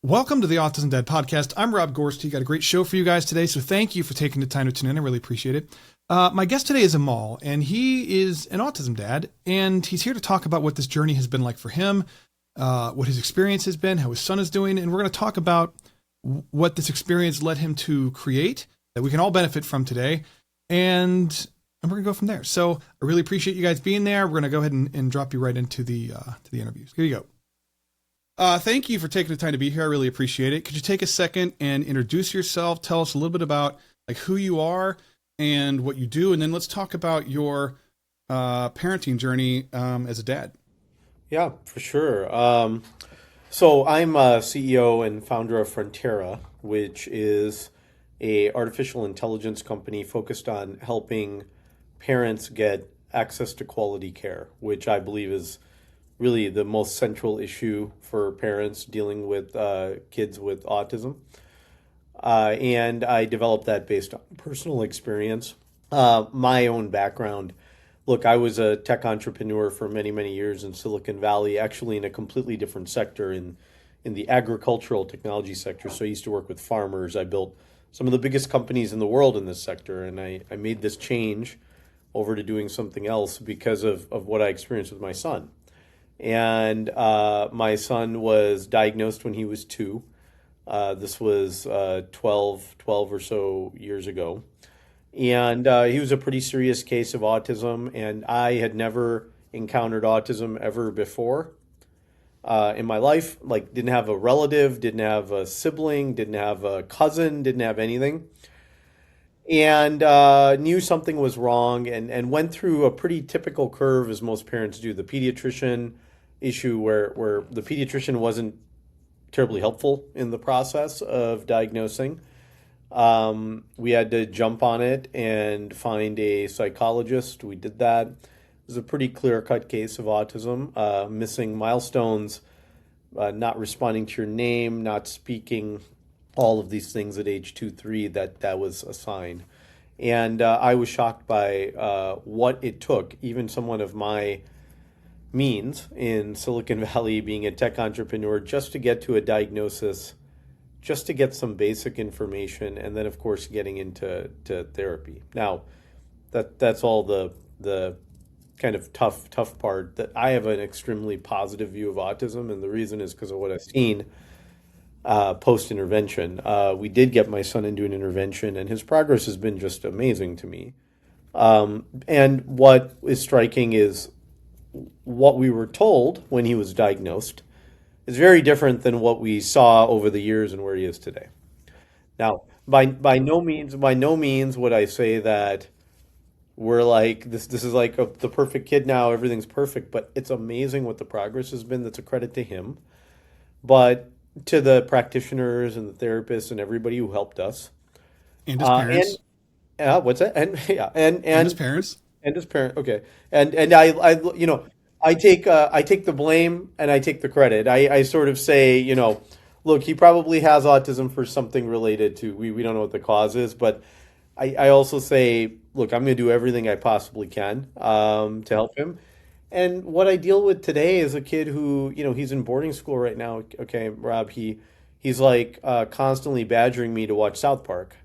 Welcome to the Autism Dad podcast. I'm Rob Gorski. Got a great show for you guys today, so thank you for taking the time to tune in. I really appreciate it. My guest today is Amol, and he is an autism dad, and he's here to talk about what this journey has been like for him, what his experience has been, how his son is doing, and we're going to talk about what this experience led him to create that we can all benefit from today, and we're going to go from there. So I really appreciate you guys being there. We're going to go ahead and drop you right into the interviews. Here you go. Thank you for taking the time to be here. I really appreciate it. Could you take a second and introduce yourself? Tell us a little bit about who you are and what you do, and then let's talk about your parenting journey as a dad. Yeah, for sure. So I'm a CEO and founder of Frontera, which is a artificial intelligence company focused on helping parents get access to quality care, which I believe is really the most central issue for parents dealing with kids with autism. And I developed that based on personal experience. My own background, look, I was a tech entrepreneur for many, many years in Silicon Valley, actually in a completely different sector, in the agricultural technology sector. So I used to work with farmers. I built some of the biggest companies in the world in this sector, and I made this change over to doing something else because of what I experienced with my son. And my son was diagnosed when he was 2. This was 12 or so years ago. And he was a pretty serious case of autism, and I had never encountered autism ever before in my life. Like, didn't have a relative, didn't have a sibling, didn't have a cousin, didn't have anything. And knew something was wrong and went through a pretty typical curve, as most parents do. The pediatrician issue where the pediatrician wasn't terribly helpful in the process of diagnosing. We had to jump on it and find a psychologist. We did that. It was a pretty clear-cut case of autism, missing milestones, not responding to your name, not speaking, all of these things at age 2, 3, that was a sign. And I was shocked by what it took, even someone of my means in Silicon Valley, being a tech entrepreneur, just to get to a diagnosis, just to get some basic information, and then of course getting into therapy. Now, that's all the kind of tough part. That I have an extremely positive view of autism, and the reason is because of what I've seen post-intervention. We did get my son into an intervention, and his progress has been just amazing to me. And what is striking is what we were told when he was diagnosed is very different than what we saw over the years and where he is today. Now, by no means would I say that we're like this is like the perfect kid now, everything's perfect, but it's amazing what the progress has been. That's a credit to him, but to the practitioners and the therapists and everybody who helped us. And his parents. What's that? And his parents. And his parent, okay, and I take the blame and I take the credit. I sort of say, look, he probably has autism for something related to we don't know what the cause is, but I also say, look, I'm going to do everything I possibly can to help him. And what I deal with today is a kid who, he's in boarding school right now. Okay, Rob, he's like constantly badgering me to watch South Park,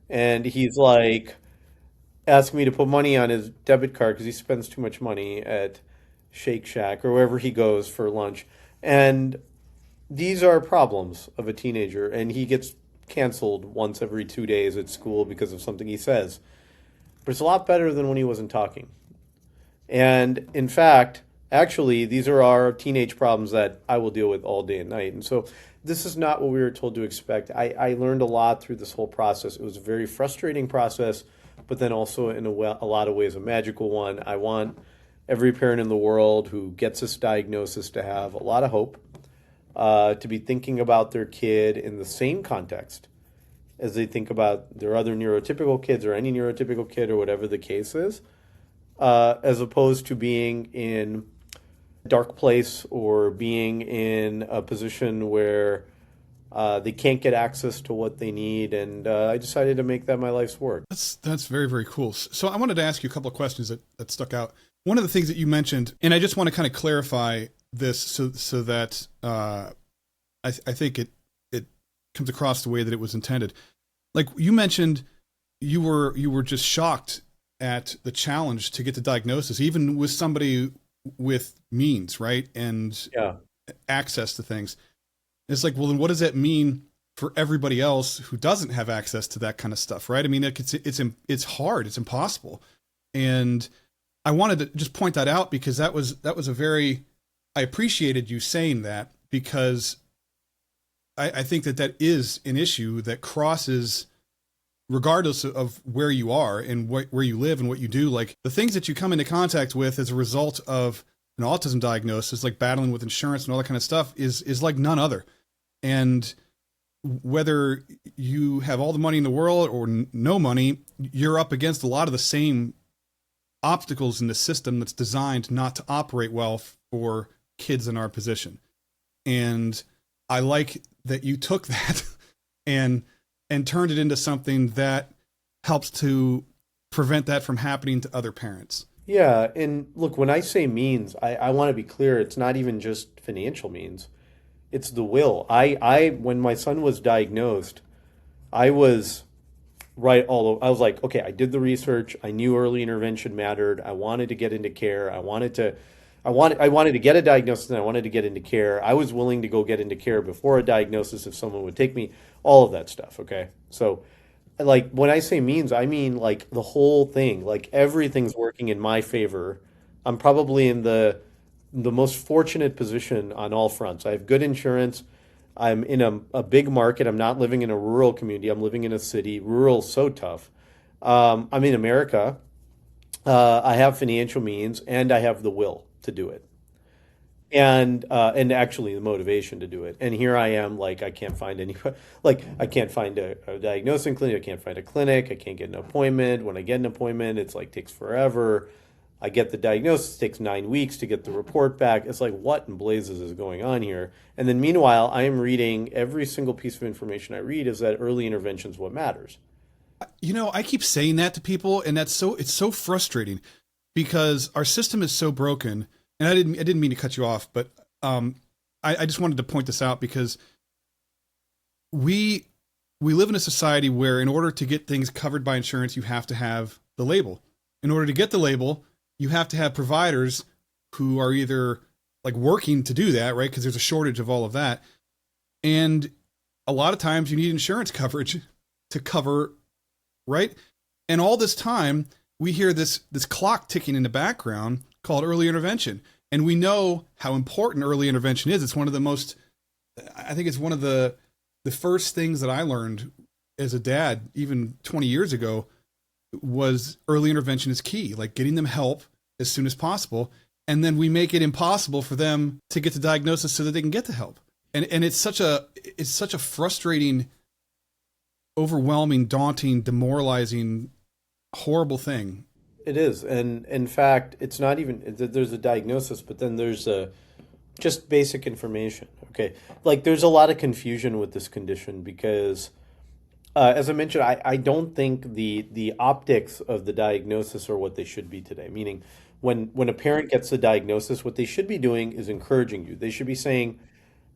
and he's like asking me to put money on his debit card because he spends too much money at Shake Shack or wherever he goes for lunch. And these are problems of a teenager, and he gets canceled once every 2 days at school because of something he says. But it's a lot better than when he wasn't talking. And in fact, actually, these are our teenage problems that I will deal with all day and night. And so this is not what we were told to expect. I learned a lot through this whole process. It was a very frustrating process, but then also in a lot of ways a magical one. I want every parent in the world who gets this diagnosis to have a lot of hope, to be thinking about their kid in the same context as they think about their other neurotypical kids or any neurotypical kid or whatever the case is, as opposed to being in a dark place or being in a position where they can't get access to what they need. And I decided to make that my life's work. That's very, very cool. So I wanted to ask you a couple of questions that stuck out. One of the things that you mentioned, and I just want to kind of clarify this so that I think comes across the way that it was intended. Like you mentioned, you were just shocked at the challenge to get the diagnosis, even with somebody with means, right? And Yeah. access to things. It's like, well, then what does that mean for everybody else who doesn't have access to that kind of stuff, right? I mean, it's hard, it's impossible. And I wanted to just point that out because that was I appreciated you saying that, because I think that is an issue that crosses regardless of where you are and where you live and what you do. Like the things that you come into contact with as a result of an autism diagnosis, like battling with insurance and all that kind of stuff, is like none other. And whether you have all the money in the world or no money, you're up against a lot of the same obstacles in the system that's designed not to operate well for kids in our position. And I like that you took that and turned it into something that helps to prevent that from happening to other parents. Yeah, and look, when I say means, I want to be clear, it's not even just financial means. It's the will. When my son was diagnosed, I was I was like, okay, I did the research. I knew early intervention mattered. I wanted to get into care. I wanted to get a diagnosis, and I wanted to get into care. I was willing to go get into care before a diagnosis if someone would take me, all of that stuff. Okay. So like when I say means, I mean like the whole thing, like everything's working in my favor. I'm probably in the most fortunate position on all fronts. I have good insurance. I'm in a big market. I'm not living in a rural community. I'm living in a city. Rural, so tough. I'm in America. I have financial means and I have the will to do it. And actually the motivation to do it. And here I am, like I can't find any, like I can't find a diagnosing clinic. I can't find a clinic. I can't get an appointment. When I get an appointment, it's like takes forever. I get the diagnosis, it takes 9 weeks to get the report back. It's like, what in blazes is going on here? And then meanwhile, I am reading every single piece of information I read is that early intervention is what matters. You know, I keep saying that to people, and it's so frustrating because our system is so broken. And I didn't mean to cut you off, but I just wanted to point this out because we live in a society where in order to get things covered by insurance, you have to have the label. In order to get the label, you have to have providers who are either like working to do that, right? Because there's a shortage of all of that. And a lot of times you need insurance coverage to cover, right? And all this time we hear this clock ticking in the background called early intervention. And we know how important early intervention is. It's one of the most, I think it's one of the first things that I learned as a dad, even 20 years ago, was early intervention is key, like getting them help as soon as possible. And then we make it impossible for them to get the diagnosis so that they can get the help. And it's such a frustrating, overwhelming, daunting, demoralizing, horrible thing. It is. And in fact, it's not even, there's a diagnosis, but then there's just basic information. Okay. Like there's a lot of confusion with this condition because as I mentioned, I don't think the optics of the diagnosis are what they should be today. Meaning, when a parent gets the diagnosis, what they should be doing is encouraging you. They should be saying,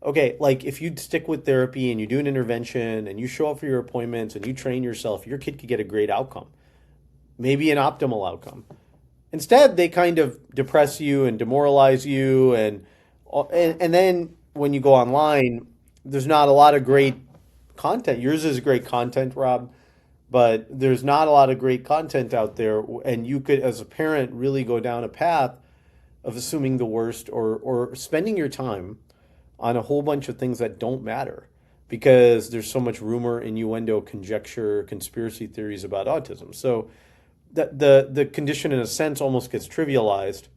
okay, like if you stick with therapy and you do an intervention and you show up for your appointments and you train yourself, your kid could get a great outcome, maybe an optimal outcome. Instead, they kind of depress you and demoralize you, and then when you go online, there's not a lot of great content. Yours is great content, Rob, but there's not a lot of great content out there. And you could, as a parent, really go down a path of assuming the worst or spending your time on a whole bunch of things that don't matter because there's so much rumor, innuendo, conjecture, conspiracy theories about autism. So the condition, in a sense, almost gets trivialized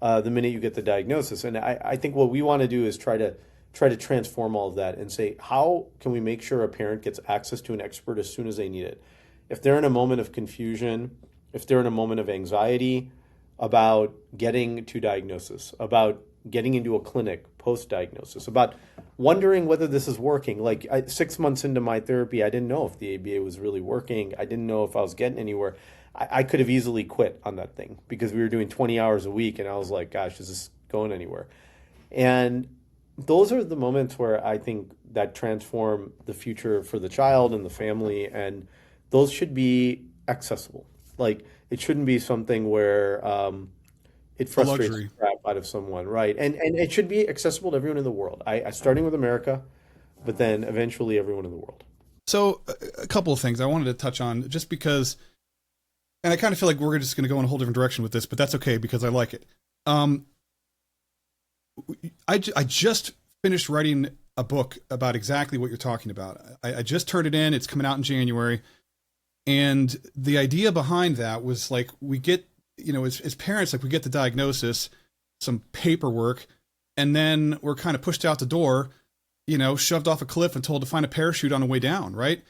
the minute you get the diagnosis. And I think what we want to do is try to transform all of that and say, how can we make sure a parent gets access to an expert as soon as they need it? If they're in a moment of confusion, if they're in a moment of anxiety about getting to diagnosis, about getting into a clinic post-diagnosis, about wondering whether this is working. Like 6 months into my therapy, I didn't know if the ABA was really working. I didn't know if I was getting anywhere. I could have easily quit on that thing because we were doing 20 hours a week and I was like, gosh, is this going anywhere? And those are the moments where I think that transform the future for the child and the family, and those should be accessible. Like it shouldn't be something where it A frustrates the luxury. crap out of someone, right? And it should be accessible to everyone in the world. I starting with America, but then eventually everyone in the world. So a couple of things I wanted to touch on, just because, and I kind of feel like we're just going to go in a whole different direction with this, but that's okay because I like it. Um, I just finished writing a book about exactly what you're talking about. I just turned it in. It's coming out in January. And the idea behind that was like, we get, as parents, like we get the diagnosis, some paperwork, and then we're kind of pushed out the door, shoved off a cliff and told to find a parachute on the way down, right?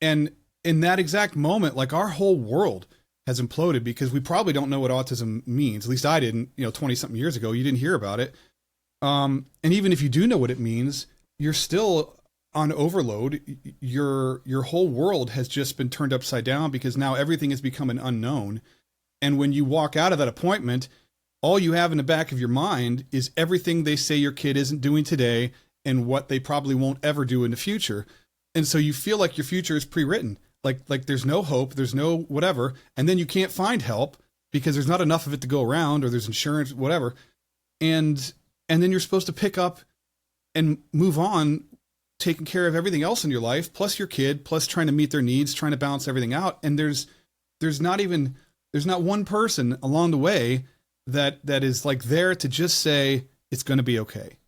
And in that exact moment, like our whole world has imploded because we probably don't know what autism means. At least I didn't, 20 something years ago, you didn't hear about it. And even if you do know what it means, you're still on overload. Your whole world has just been turned upside down because now everything has become an unknown. And when you walk out of that appointment, all you have in the back of your mind is everything they say your kid isn't doing today and what they probably won't ever do in the future. And so you feel like your future is pre-written. Like there's no hope, there's no whatever, and then you can't find help because there's not enough of it to go around, or there's insurance, whatever. And then you're supposed to pick up and move on, taking care of everything else in your life, plus your kid, plus trying to meet their needs, trying to balance everything out. And there's not one person along the way that is like there to just say it's going to be okay.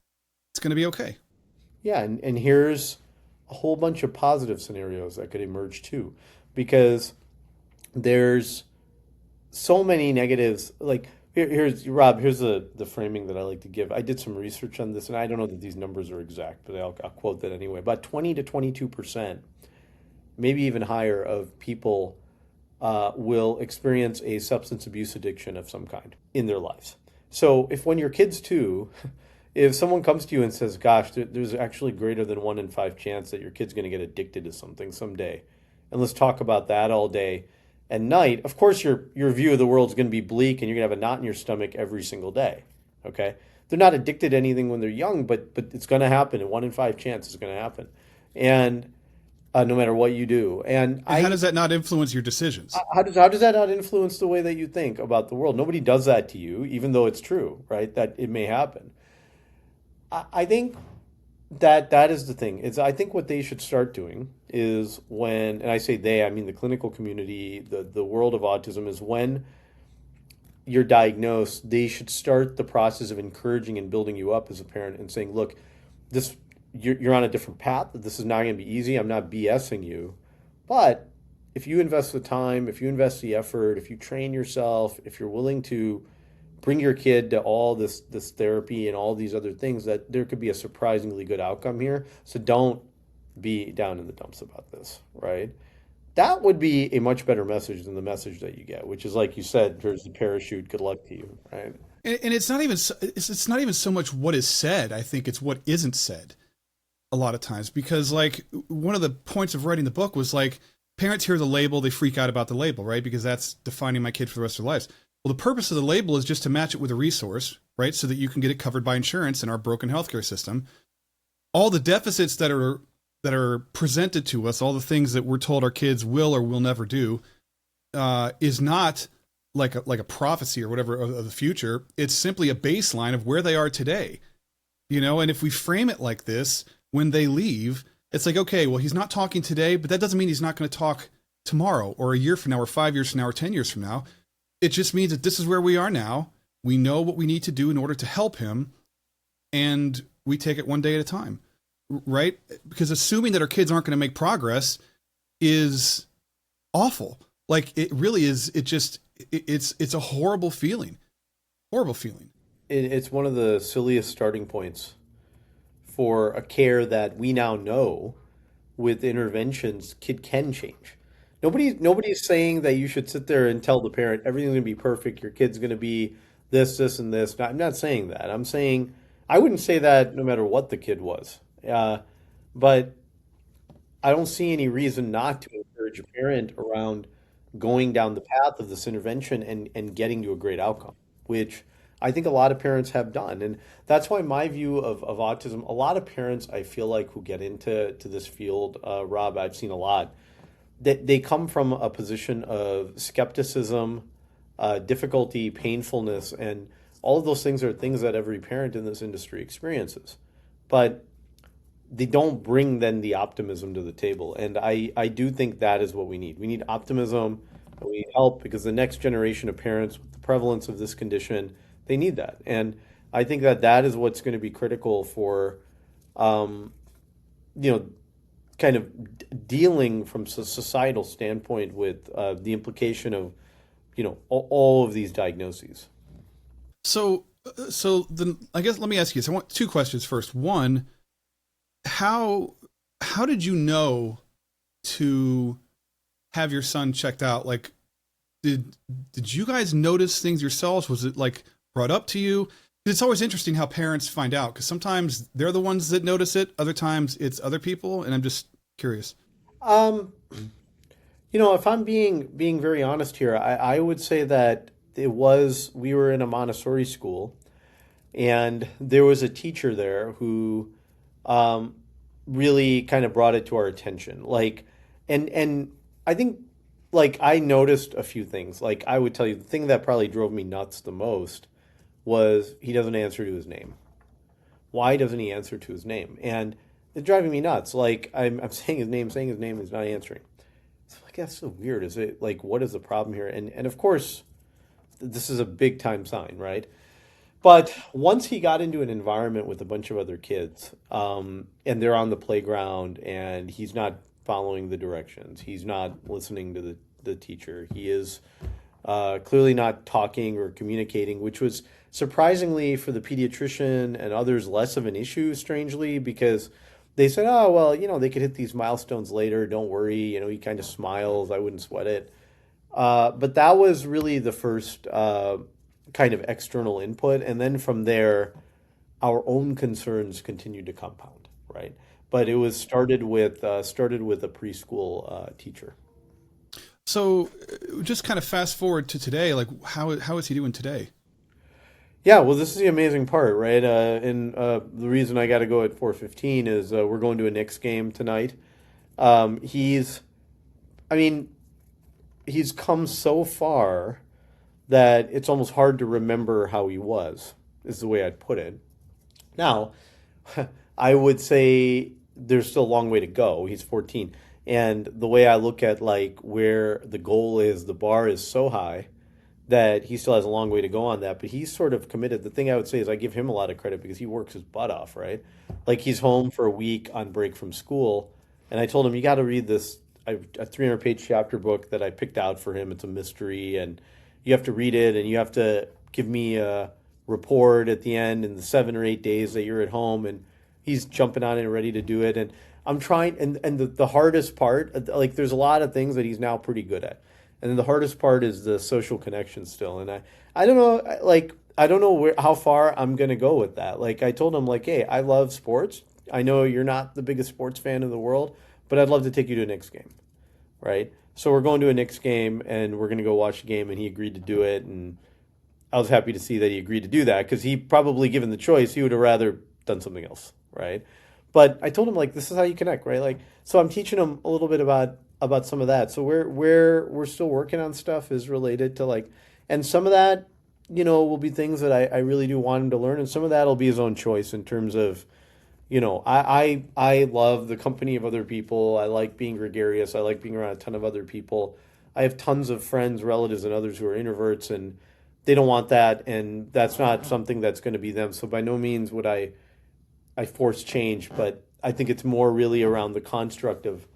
It's going to be okay. Yeah, and here's a whole bunch of positive scenarios that could emerge too, because there's so many negatives. Like here's Rob. Here's the framing that I like to give. I did some research on this, and I don't know that these numbers are exact, but I'll quote that anyway. About 20 to 22%, maybe even higher, of people will experience a substance abuse addiction of some kind in their lives. So if when you're kids too, if someone comes to you and says, "Gosh, there's actually greater than 1 in 5 chance that your kid's going to get addicted to something someday," and let's talk about that all day and night. Of course, your view of the world is going to be bleak, and you're going to have a knot in your stomach every single day. Okay, they're not addicted to anything when they're young, but it's going to happen. A 1 in 5 chance is going to happen, and no matter what you do. And And how I does that not influence your decisions? how does that not influence the way that you think about the world? Nobody does that to you, even though it's true, right? That it may happen. I think that is the thing. Is I think what they should start doing is when, and I say they, I mean the clinical community, the world of autism, is when you're diagnosed, they should start the process of encouraging and building you up as a parent and saying, look, this you're on a different path. This is not going to be easy. I'm not BSing you, but if you invest the time, if you invest the effort, if you train yourself, if you're willing to bring your kid to all this therapy and all these other things, that there could be a surprisingly good outcome here. So don't be down in the dumps about this, right? That would be a much better message than the message that you get, which is like you said, there's the parachute, good luck to you, right? And it's not even it's not even so much what is said. I think it's what isn't said a lot of times, because like one of the points of writing the book was like, parents hear the label, they freak out about the label, right? Because that's defining my kid for the rest of their lives. Well, the purpose of the label is just to match it with a resource, right? So that you can get it covered by insurance in our broken healthcare system. All the deficits that are presented to us, all the things that we're told our kids will or will never do, is not like a prophecy or whatever of the future. It's simply a baseline of where they are today, And if we frame it like this, when they leave, it's like, okay, well, he's not talking today, but that doesn't mean he's not going to talk tomorrow or a year from now or 5 years from now or 10 years from now. It just means that this is where we are now. We know what we need to do in order to help him, and we take it one day at a time, right? Because assuming that our kids aren't going to make progress is awful. Like it really is. It's a horrible feeling. Horrible feeling. It's one of the silliest starting points for a care that we now know with interventions kid can change. Nobody's saying that you should sit there and tell the parent everything's going to be perfect, your kid's going to be this, and this. I'm not saying that. I'm saying I wouldn't say that no matter what the kid was. But I don't see any reason not to encourage a parent around going down the path of this intervention and getting to a great outcome, which I think a lot of parents have done. And that's why my view of autism, a lot of parents I feel like who get into this field, Rob, I've seen a lot, that they come from a position of skepticism, difficulty, painfulness, and all of those things are things that every parent in this industry experiences. But they don't bring then the optimism to the table. And I do think that is what we need. We need optimism, and we need help because the next generation of parents with the prevalence of this condition, they need that. And I think that that is what's going to be critical for, you know, kind of dealing from a societal standpoint with the implication of, all of these diagnoses. So then I guess let me ask you this. I want two questions first. One, how did you know to have your son checked out? Like, did you guys notice things yourselves? Was it like brought up to you? It's always interesting how parents find out because sometimes they're the ones that notice it. Other times it's other people, and I'm just curious. If I'm being very honest here, I would say that we were in a Montessori school, and there was a teacher there who really kind of brought it to our attention. Like, and I think like I noticed a few things. Like I would tell you, the thing that probably drove me nuts the most was he doesn't answer to his name. Why doesn't he answer to his name? And it's driving me nuts. Like I'm saying his name, he's not answering. It's like that's so weird. Is it like what is the problem here? And of course, this is a big time sign, right? But once he got into an environment with a bunch of other kids, and they're on the playground, and he's not following the directions, he's not listening to the teacher, he is clearly not talking or communicating, which was surprisingly for the pediatrician and others less of an issue, strangely, because they said, oh, well, they could hit these milestones later, don't worry, he kind of smiles, I wouldn't sweat it. But that was really the first kind of external input. And then from there, our own concerns continued to compound, right? But it was started with a preschool teacher. So just kind of fast forward to today, like how is he doing today? Yeah, well, this is the amazing part, right? And the reason I got to go at 4:15 is we're going to a Knicks game tonight. He's come so far that it's almost hard to remember how he was, is the way I'd put it. Now, I would say there's still a long way to go. He's 14. And the way I look at like where the goal is, the bar is so high that he still has a long way to go on that. But he's sort of committed. The thing I would say is I give him a lot of credit because he works his butt off, right? Like he's home for a week on break from school. And I told him, you got to read this a 300-page chapter book that I picked out for him. It's a mystery, and you have to read it, and you have to give me a report at the end in the 7 or 8 days that you're at home. And he's jumping on it and ready to do it. And I'm trying, and the hardest part, like there's a lot of things that he's now pretty good at. And then the hardest part is the social connection still. And I don't know, like, I don't know how far I'm going to go with that. Like I told him, like, hey, I love sports. I know you're not the biggest sports fan in the world, but I'd love to take you to a Knicks game, right? So we're going to a Knicks game, and we're going to go watch the game, and he agreed to do it, and I was happy to see that he agreed to do that because he probably, given the choice, he would have rather done something else, right? But I told him, like, this is how you connect, right? Like, so I'm teaching him a little bit about some of that. So we're still working on stuff is related to, like, and some of that, will be things that I really do want him to learn, and some of that will be his own choice in terms of, I love the company of other people. I like being gregarious. I like being around a ton of other people. I have tons of friends, relatives, and others who are introverts, and they don't want that, and that's not something that's going to be them. So by no means would I force change, but I think it's more really around the construct of,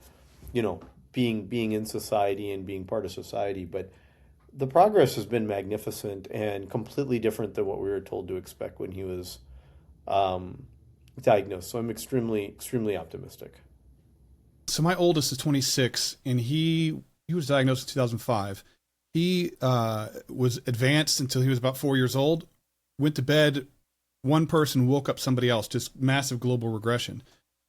being in society and being part of society. But the progress has been magnificent and completely different than what we were told to expect when he was diagnosed. So I'm extremely, extremely optimistic. So my oldest is 26, and he was diagnosed in 2005. He was advanced until he was about 4 years old, went to bed, one person woke up somebody else, just massive global regression.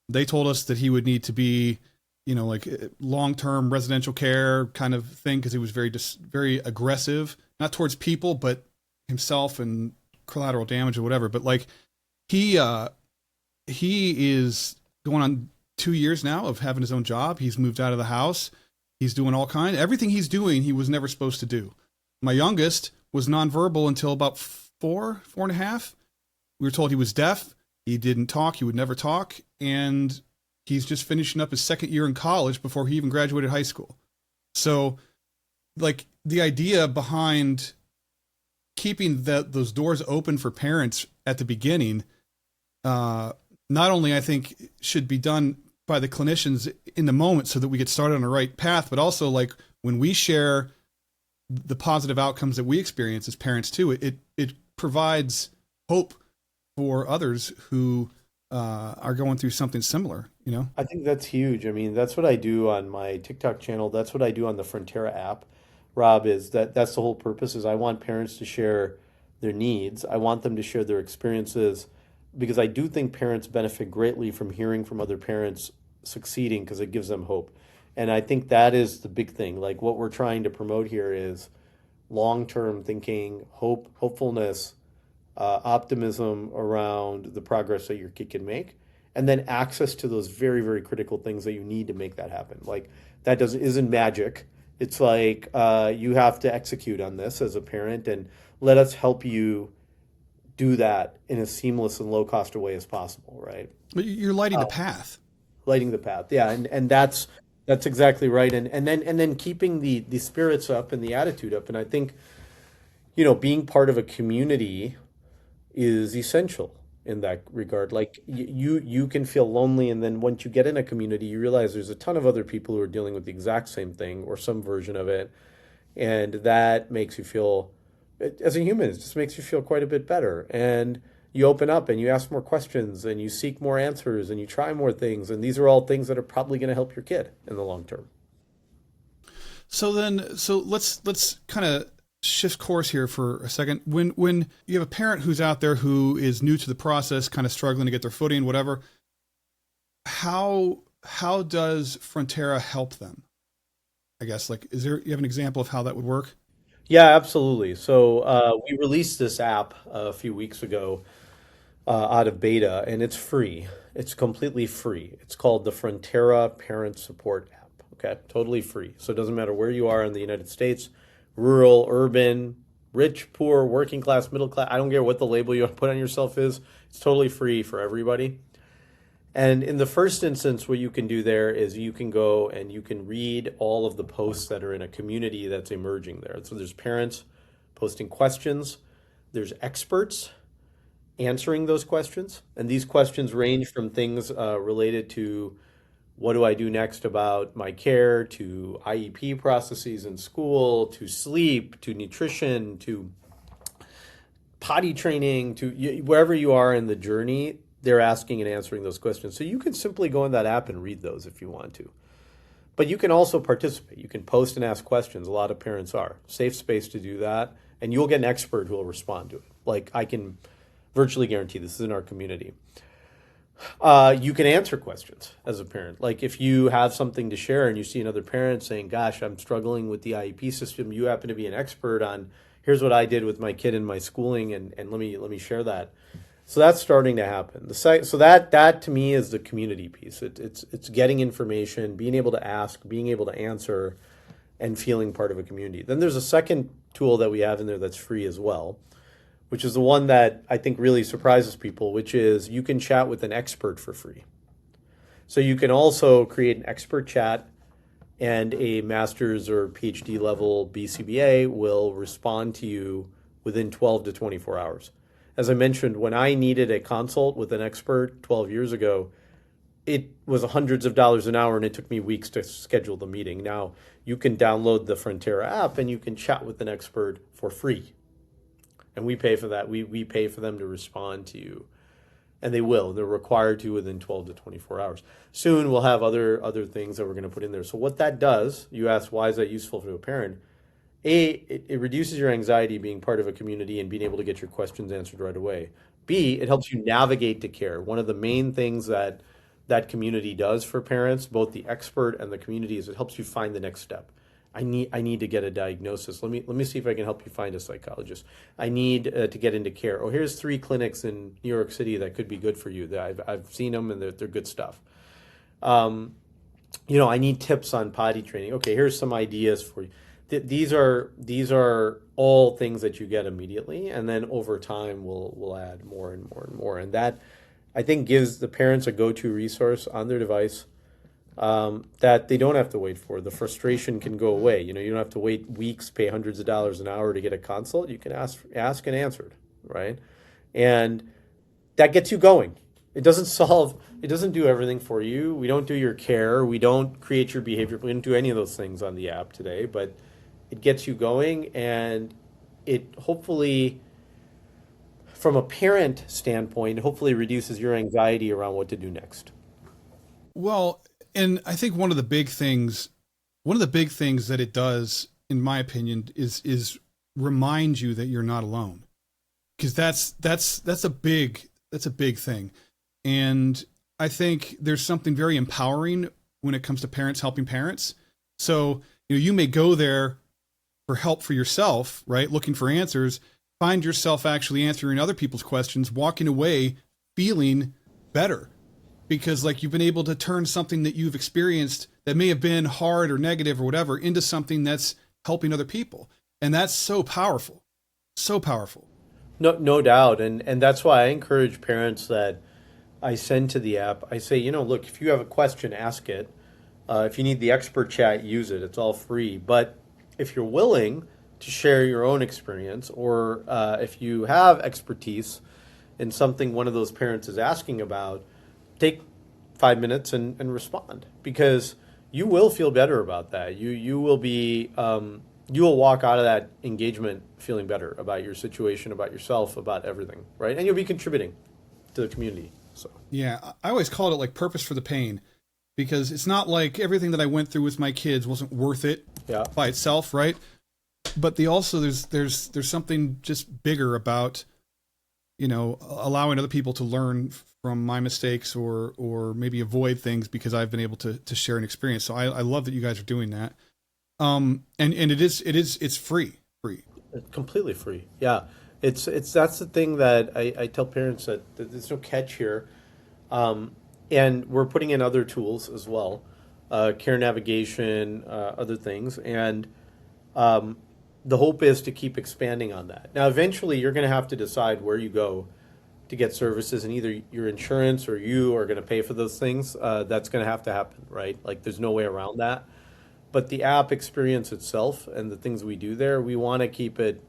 They told us that he would need to be, like long-term residential care kind of thing because he was very aggressive, not towards people, but himself and collateral damage or whatever. But like he he is going on 2 years now of having his own job. He's moved out of the house. He's doing all kinds. Everything he's doing, he was never supposed to do. My youngest was nonverbal until about 4.5. We were told he was deaf. He didn't talk. He would never talk. And he's just finishing up his second year in college before he even graduated high school. So, like, the idea behind keeping those doors open for parents at the beginning, not only I think should be done by the clinicians in the moment so that we get started on the right path, but also like when we share the positive outcomes that we experience as parents too, it provides hope for others who are going through something similar, you know? I think that's huge. I mean, that's what I do on my TikTok channel. That's what I do on the Fronttera app. Rob, is that's the whole purpose is I want parents to share their needs. I want them to share their experiences because I do think parents benefit greatly from hearing from other parents succeeding because it gives them hope. And I think that is the big thing. Like what we're trying to promote here is long-term thinking, hope, hopefulness, optimism around the progress that your kid can make, and then access to those very, very critical things that you need to make that happen. Like that isn't magic. It's like you have to execute on this as a parent, and let us help you do that in a seamless and low-cost way as possible, right? But you're lighting the path. Lighting the path, yeah, and that's exactly right, and then keeping the spirits up and the attitude up, and I think, you know, being part of a community is essential in that regard. Like you can feel lonely, and then once you get in a community, you realize there's a ton of other people who are dealing with the exact same thing or some version of it, and that makes you feel, as a human, it just makes you feel quite a bit better. And you open up and you ask more questions and you seek more answers and you try more things, and these are all things that are probably going to help your kid in the long term. So let's kind of shift course here for a second. When you have a parent who's out there who is new to the process, kind of struggling to get their footing, whatever, how does Fronttera help them? I guess, like, you have an example of how that would work? Yeah, absolutely. So we released this app a few weeks ago out of beta, and it's free. It's completely free. It's called the Frontera Parent Support app. Okay, totally free. So it doesn't matter where you are in the United States, rural, urban, rich, poor, working class, middle class. I don't care what the label you put on yourself is. It's totally free for everybody. And in the first instance, what you can do there is you can go and you can read all of the posts that are in a community that's emerging there. So there's parents posting questions, there's experts answering those questions. And these questions range from things related to what do I do next about my care, to IEP processes in school, to sleep, to nutrition, to potty training, to wherever you are in the journey, they're asking and answering those questions. So you can simply go in that app and read those if you want to. But you can also participate. You can post and ask questions. A lot of parents are. Safe space to do that. And you'll get an expert who will respond to it. Like, I can virtually guarantee this is in our community. You can answer questions as a parent. Like if you have something to share and you see another parent saying, gosh, I'm struggling with the IEP system. You happen to be an expert on, here's what I did with my kid in my schooling, and let me share that. So that's starting to happen. So that to me is the community piece. It's getting information, being able to ask, being able to answer, and feeling part of a community. Then there's a second tool that we have in there that's free as well, which is the one that I think really surprises people, which is you can chat with an expert for free. So you can also create an expert chat, and a master's or PhD-level BCBA will respond to you within 12 to 24 hours. As I mentioned, when I needed a consult with an expert 12 years ago, it was hundreds of dollars an hour, and it took me weeks to schedule the meeting. Now, you can download the Fronttera app, and you can chat with an expert for free. And we pay for that. We pay for them to respond to you. And they will. They're required to within 12 to 24 hours. Soon, we'll have other things that we're going to put in there. So what that does, you ask, why is that useful for a parent? It reduces your anxiety being part of a community and being able to get your questions answered right away. B, it helps you navigate to care. One of the main things that community does for parents, both the expert and the community, is it helps you find the next step. I need to get a diagnosis. Let me see if I can help you find a psychologist. I need to get into care. Oh, here's 3 clinics in New York City that could be good for you. That I've seen them and they're good stuff. Um, I need tips on potty training. Okay, here's some ideas for you. These are all things that you get immediately, and then over time we'll add more and more and more. And that, I think, gives the parents a go-to resource on their device, that they don't have to wait for. The frustration can go away. You don't have to wait weeks, pay hundreds of dollars an hour to get a consult. You can ask and answered, right? And that gets you going. It doesn't do everything for you. We don't do your care. We don't create your behavior. We don't do any of those things on the app today, but it gets you going, and it hopefully, from a parent standpoint, hopefully reduces your anxiety around what to do next. Well, and I think one of the big things that it does, in my opinion, is remind you that you're not alone, because that's a big thing. And I think there's something very empowering when it comes to parents helping parents. So, you may go there for help for yourself, right? Looking for answers, find yourself actually answering other people's questions, walking away feeling better, because like you've been able to turn something that you've experienced that may have been hard or negative or whatever into something that's helping other people. And that's so powerful. So powerful. No doubt. And that's why I encourage parents that I send to the app. I say, look, if you have a question, ask it. If you need the expert chat, use it. It's all free. But if you're willing to share your own experience, or if you have expertise in something one of those parents is asking about, take 5 minutes and respond, because you will feel better about that. You will be you will walk out of that engagement feeling better about your situation, about yourself, about everything, right? And you'll be contributing to the community. So yeah, I always called it like purpose for the pain, because it's not like everything that I went through with my kids wasn't worth it by itself, right? But there's something just bigger about, allowing other people to learn from my mistakes, or maybe avoid things because I've been able to share an experience. So I love that you guys are doing that. And it's free. It's completely free. Yeah. It's that's the thing that I tell parents, that there's no catch here. And we're putting in other tools as well, care navigation, other things. And the hope is to keep expanding on that. Now, eventually, you're going to have to decide where you go to get services, and either your insurance or you are going to pay for those things. That's going to happen, right? Like, there's no way around that. But the app experience itself and the things we do there, we want to keep it,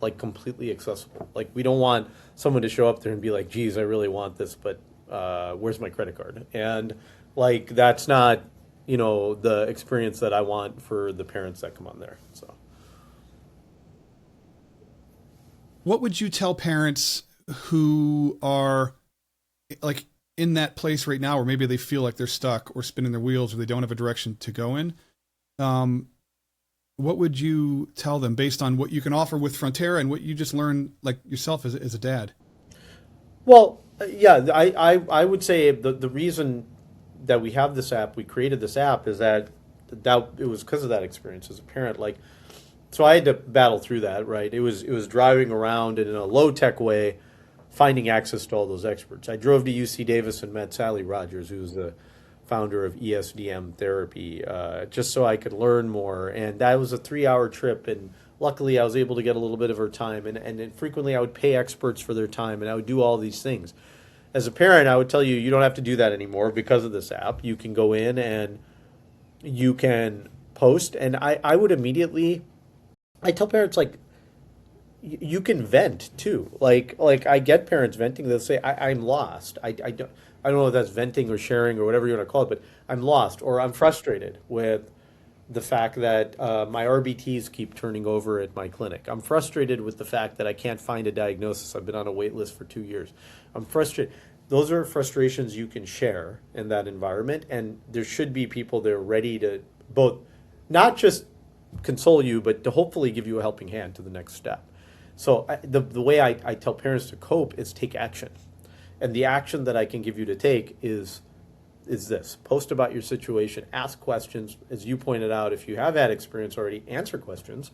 like completely accessible. Like, we don't want someone to show up there and be like, geez, I really want this, but where's my credit card? And like, that's not, the experience that I want for the parents that come on there. So What would you tell parents who are like in that place right now, or maybe they feel like they're stuck or spinning their wheels, or they don't have a direction to go in? What would you tell them based on what you can offer with Fronttera and what you just learned, like yourself as a dad? Well, yeah, I would say the reason that we have this app, we created this app, is that it was because of that experience as a parent. Like, so I had to battle through that, right? It was driving around and in a low tech way, finding access to all those experts. I drove to UC Davis and met Sally Rogers, who's the founder of ESDM therapy, just so I could learn more. And that was a 3-hour trip, and luckily I was able to get a little bit of her time. And frequently I would pay experts for their time, and I would do all these things. As a parent, I would tell you, you don't have to do that anymore because of this app. You can go in and you can post. And I would immediately, I tell parents, like, you can vent too. Like I get parents venting. They'll say, I'm lost. I don't know if that's venting or sharing or whatever you want to call it, but I'm lost, or I'm frustrated with the fact that my RBTs keep turning over at my clinic. I'm frustrated with the fact that I can't find a diagnosis. I've been on a wait list for 2 years. I'm frustrated. Those are frustrations you can share in that environment, and there should be people there ready to both not just console you, but to hopefully give you a helping hand to the next step. So the way I tell parents to cope is take action. And the action that I can give you to take is is this: post about your situation, ask questions. As you pointed out, if you have had experience already, answer questions.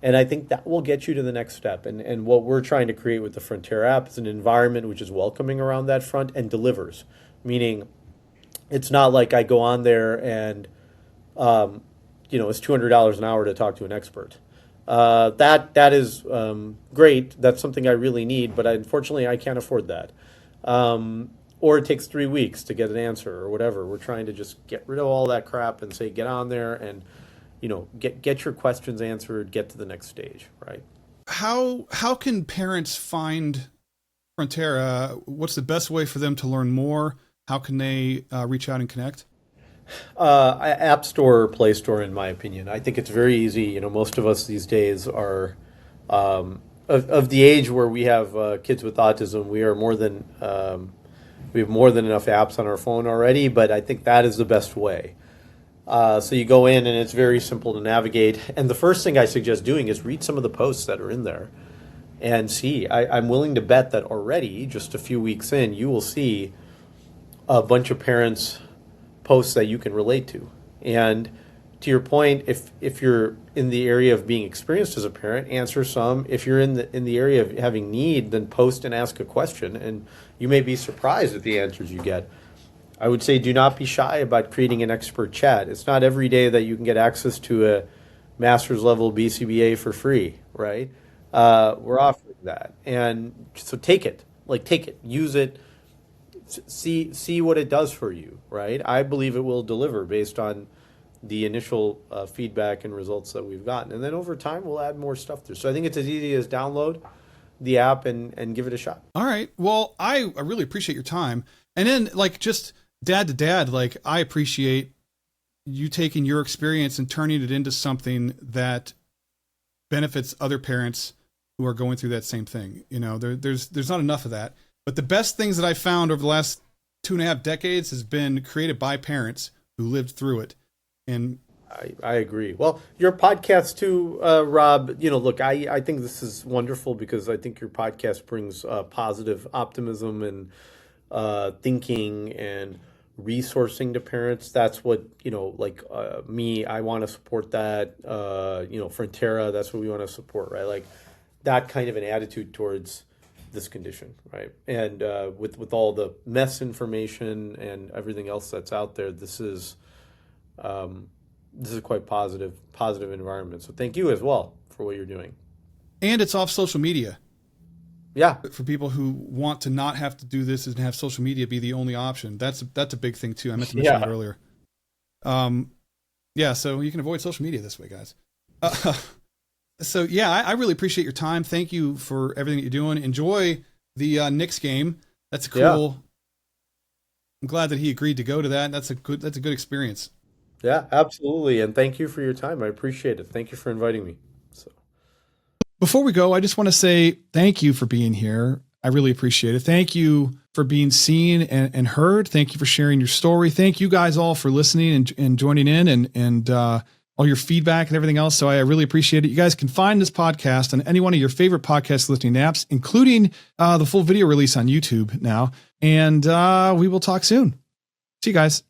And I think that will get you to the next step. And what we're trying to create with the Fronttera app is an environment which is welcoming around that front and delivers. Meaning, it's not like I go on there and, it's $200 an hour to talk to an expert. That is great. That's something I really need, but unfortunately I can't afford that. Or it takes 3 weeks to get an answer or whatever. We're trying to just get rid of all that crap and say, get on there and get your questions answered, get to the next stage, right? How can parents find Fronttera? What's the best way for them to learn more? How can they reach out and connect? App Store or Play Store, in my opinion. I think it's very easy. Most of us these days are of the age where we have kids with autism. We have more than enough apps on our phone already, but I think that is the best way. So you go in and it's very simple to navigate. And the first thing I suggest doing is read some of the posts that are in there and see. I'm willing to bet that already, just a few weeks in, you will see a bunch of parents' posts that you can relate to. And to your point, if you're in the area of being experienced as a parent, answer some. If you're in the area of having need, then post and ask a question. And you may be surprised at the answers you get. I would say do not be shy about creating an expert chat. It's not every day that you can get access to a master's level BCBA for free, right? We're offering that. And so take it, use it, see what it does for you, right? I believe it will deliver based on the initial feedback and results that we've gotten. And then over time, we'll add more stuff through. So I think it's as easy as download the app and give it a shot. All right. Well, I really appreciate your time. And then just dad to dad, I appreciate you taking your experience and turning it into something that benefits other parents who are going through that same thing. There's not enough of that, but the best things that I found over the last 2.5 decades has been created by parents who lived through it. And I agree. Well, your podcast too, Rob, look, I think this is wonderful because I think your podcast brings positive optimism and thinking and resourcing to parents. That's what, me, I want to support that. Fronttera, that's what we want to support, right? That kind of an attitude towards this condition, right? And with all the mess information and everything else that's out there, this is quite positive environment. So thank you as well for what you're doing. And it's off social media. Yeah. For people who want to not have to do this and have social media be the only option. That's a big thing too. I meant to mention that earlier. So you can avoid social media this way, guys. I really appreciate your time. Thank you for everything that you're doing. Enjoy the Knicks game. That's cool. Yeah. I'm glad that he agreed to go to that. That's a good experience. Yeah, absolutely. And thank you for your time. I appreciate it. Thank you for inviting me. Before we go, I just want to say thank you for being here. I really appreciate it. Thank you for being seen and heard. Thank you for sharing your story. Thank you guys all for listening and joining in and all your feedback and everything else. So I really appreciate it. You guys can find this podcast on any one of your favorite podcast listening apps, including the full video release on YouTube now. And we will talk soon. See you guys.